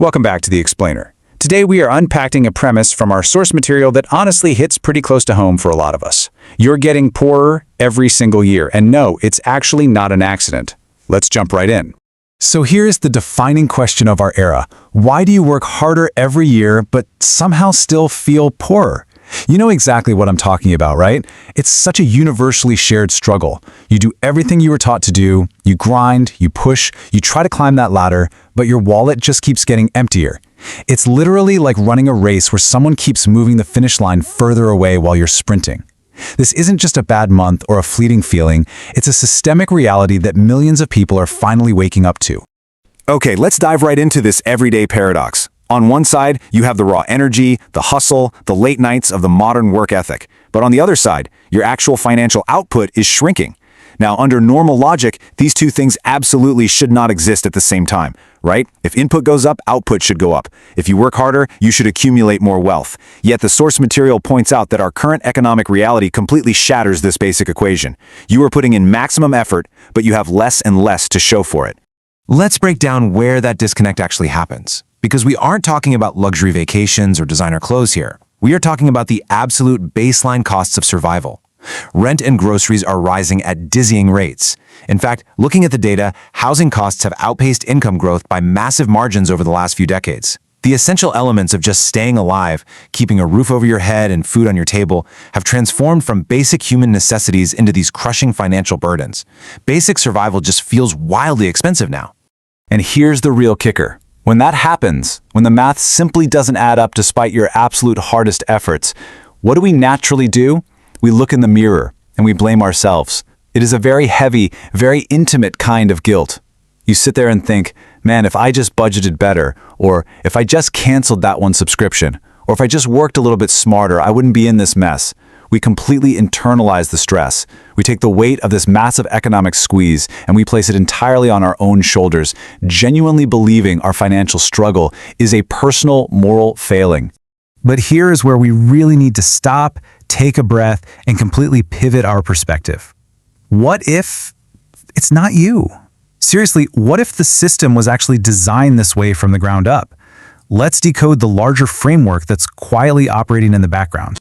Welcome back to The Explainer. Today we are unpacking a premise from our source material that honestly hits pretty close to home for a lot of us. You're getting poorer every single year, and no, it's actually not an accident. Let's jump right in. So here's the defining question of our era. Why do you work harder every year but somehow still feel poorer? You know exactly what I'm talking about, right? It's such a universally shared struggle. You do everything you were taught to do, you grind, you push, you try to climb that ladder, but your wallet just keeps getting emptier. It's literally like running a race where someone keeps moving the finish line further away while you're sprinting. This isn't just a bad month or a fleeting feeling, it's a systemic reality that millions of people are finally waking up to. Okay, let's dive right into this everyday paradox. On one side, you have the raw energy, the hustle, the late nights of the modern work ethic. But on the other side, your actual financial output is shrinking. Now, under normal logic, these two things absolutely should not exist at the same time, right? If input goes up, output should go up. If you work harder, you should accumulate more wealth. Yet the source material points out that our current economic reality completely shatters this basic equation. You are putting in maximum effort, but you have less and less to show for it. Let's break down where that disconnect actually happens. Because we aren't talking about luxury vacations or designer clothes here. We are talking about the absolute baseline costs of survival. Rent and groceries are rising at dizzying rates. In fact, looking at the data, housing costs have outpaced income growth by massive margins over the last few decades. The essential elements of just staying alive, keeping a roof over your head and food on your table, have transformed from basic human necessities into these crushing financial burdens. Basic survival just feels wildly expensive now. And here's the real kicker. When that happens, when the math simply doesn't add up despite your absolute hardest efforts, what do we naturally do? We look in the mirror and we blame ourselves. It is a very heavy, very intimate kind of guilt. You sit there and think, man, if I just budgeted better, or if I just canceled that one subscription, or if I just worked a little bit smarter, I wouldn't be in this mess. We completely internalize the stress. We take the weight of this massive economic squeeze and we place it entirely on our own shoulders, genuinely believing our financial struggle is a personal moral failing. But here is where we really need to stop, take a breath, and completely pivot our perspective. What if it's not you? Seriously, what if the system was actually designed this way from the ground up? Let's decode the larger framework that's quietly operating in the background.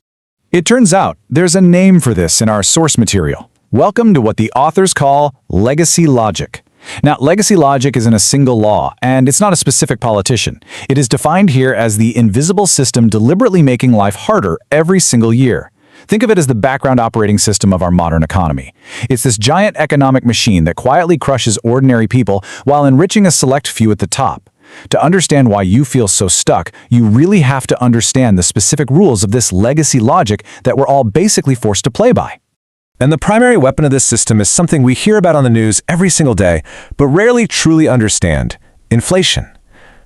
It turns out there's a name for this in our source material. Welcome to what the authors call legacy logic. Now, legacy logic isn't a single law, and it's not a specific politician. It is defined here as the invisible system deliberately making life harder every single year. Think of it as the background operating system of our modern economy. It's this giant economic machine that quietly crushes ordinary people while enriching a select few at the top. To understand why you feel so stuck, you really have to understand the specific rules of this legacy logic that we're all basically forced to play by. And the primary weapon of this system is something we hear about on the news every single day, but rarely truly understand: inflation.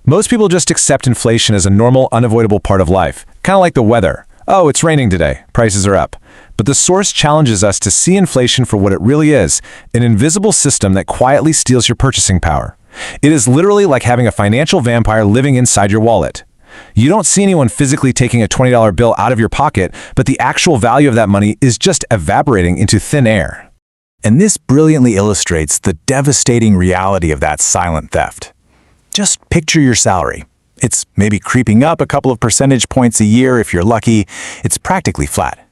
Most people just accept inflation as a normal, unavoidable part of life, kind of like the weather. Oh, it's raining today, prices are up. But the source challenges us to see inflation for what it really is, an invisible system that quietly steals your purchasing power. It is literally like having a financial vampire living inside your wallet. You don't see anyone physically taking a $20 bill out of your pocket, but the actual value of that money is just evaporating into thin air. And this brilliantly illustrates the devastating reality of that silent theft. Just picture your salary. It's maybe creeping up a couple of percentage points a year if you're lucky. It's practically flat.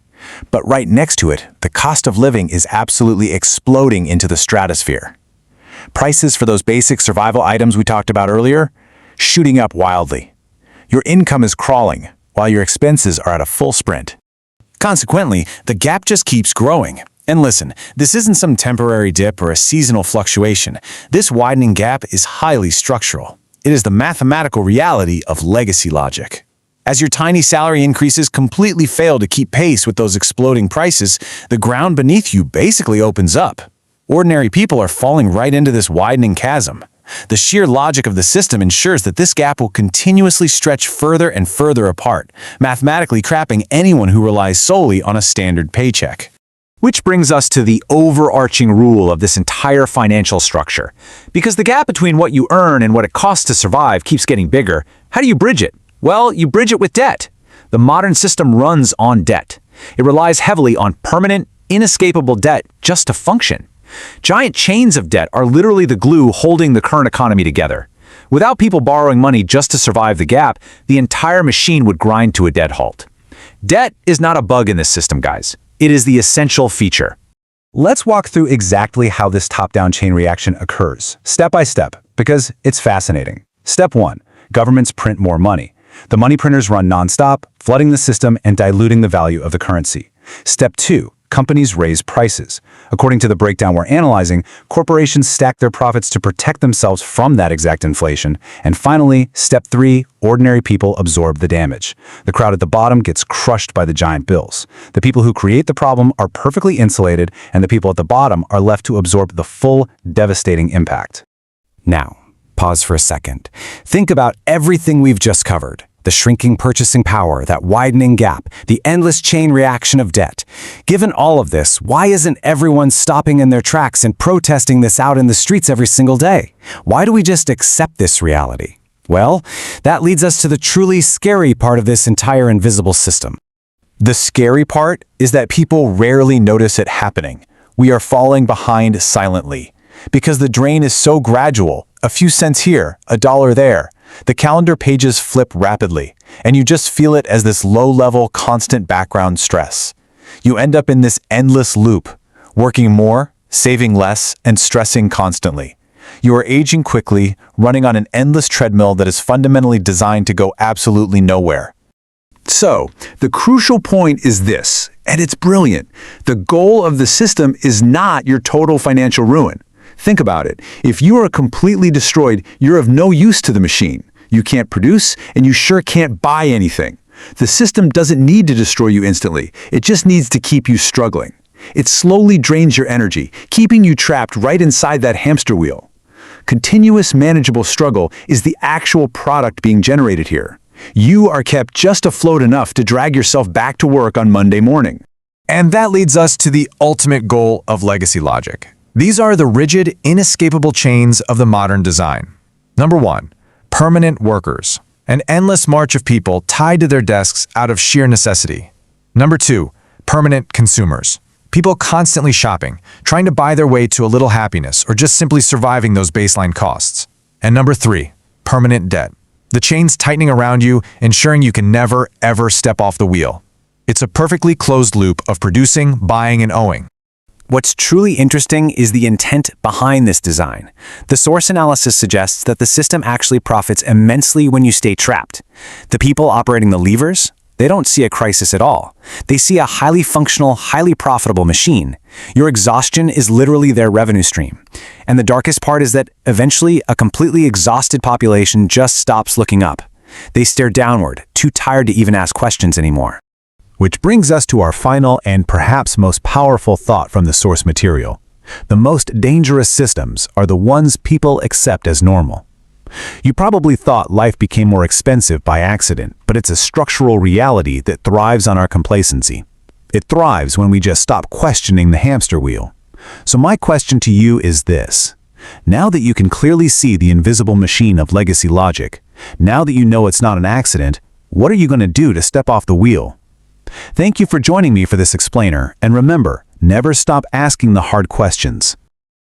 But right next to it, the cost of living is absolutely exploding into the stratosphere. Prices for those basic survival items we talked about earlier, shooting up wildly. Your income is crawling, while your expenses are at a full sprint. Consequently, the gap just keeps growing. And listen, this isn't some temporary dip or a seasonal fluctuation. This widening gap is highly structural. It is the mathematical reality of legacy logic. As your tiny salary increases completely fail to keep pace with those exploding prices, the ground beneath you basically opens up. Ordinary people are falling right into this widening chasm. The sheer logic of the system ensures that this gap will continuously stretch further and further apart, mathematically trapping anyone who relies solely on a standard paycheck. Which brings us to the overarching rule of this entire financial structure. Because the gap between what you earn and what it costs to survive keeps getting bigger, how do you bridge it? Well, you bridge it with debt. The modern system runs on debt. It relies heavily on permanent, inescapable debt just to function. Giant chains of debt are literally the glue holding the current economy together. Without people borrowing money just to survive the gap, the entire machine would grind to a dead halt. Debt is not a bug in this system, guys. It is the essential feature. Let's walk through exactly how this top-down chain reaction occurs, step by step, because it's fascinating. Step 1. Governments print more money. The money printers run nonstop, flooding the system and diluting the value of the currency. Step 2. Companies raise prices. According to the breakdown we're analyzing, corporations stack their profits to protect themselves from that exact inflation. And finally, step 3, ordinary people absorb the damage. The crowd at the bottom gets crushed by the giant bills. The people who create the problem are perfectly insulated, and the people at the bottom are left to absorb the full, devastating impact. Now, pause for a second. Think about everything we've just covered. The shrinking purchasing power, that widening gap, the endless chain reaction of debt. Given all of this, why isn't everyone stopping in their tracks and protesting this out in the streets every single day? Why do we just accept this reality? Well, that leads us to the truly scary part of this entire invisible system. The scary part is that people rarely notice it happening. We are falling behind silently. Because the drain is so gradual, a few cents here, a dollar there, the calendar pages flip rapidly, and you just feel it as this low-level, constant background stress. You end up in this endless loop, working more, saving less, and stressing constantly. You are aging quickly, running on an endless treadmill that is fundamentally designed to go absolutely nowhere. So, the crucial point is this, and it's brilliant. The goal of the system is not your total financial ruin. Think about it. If you are completely destroyed, you're of no use to the machine. You can't produce, and you sure can't buy anything. The system doesn't need to destroy you instantly. It just needs to keep you struggling. It slowly drains your energy, keeping you trapped right inside that hamster wheel. Continuous manageable struggle is the actual product being generated here. You are kept just afloat enough to drag yourself back to work on Monday morning. And that leads us to the ultimate goal of legacy logic. These are the rigid, inescapable chains of the modern design. Number 1, permanent workers. An endless march of people tied to their desks out of sheer necessity. Number 2, permanent consumers. People constantly shopping, trying to buy their way to a little happiness or just simply surviving those baseline costs. And number 3, permanent debt. The chains tightening around you, ensuring you can never, ever step off the wheel. It's a perfectly closed loop of producing, buying, and owing. What's truly interesting is the intent behind this design. The source analysis suggests that the system actually profits immensely when you stay trapped. The people operating the levers, they don't see a crisis at all. They see a highly functional, highly profitable machine. Your exhaustion is literally their revenue stream. And the darkest part is that eventually a completely exhausted population just stops looking up. They stare downward, too tired to even ask questions anymore. Which brings us to our final and perhaps most powerful thought from the source material. The most dangerous systems are the ones people accept as normal. You probably thought life became more expensive by accident, but it's a structural reality that thrives on our complacency. It thrives when we just stop questioning the hamster wheel. So my question to you is this. Now that you can clearly see the invisible machine of legacy logic, now that you know it's not an accident, what are you going to do to step off the wheel? Thank you for joining me for this explainer, and remember, never stop asking the hard questions.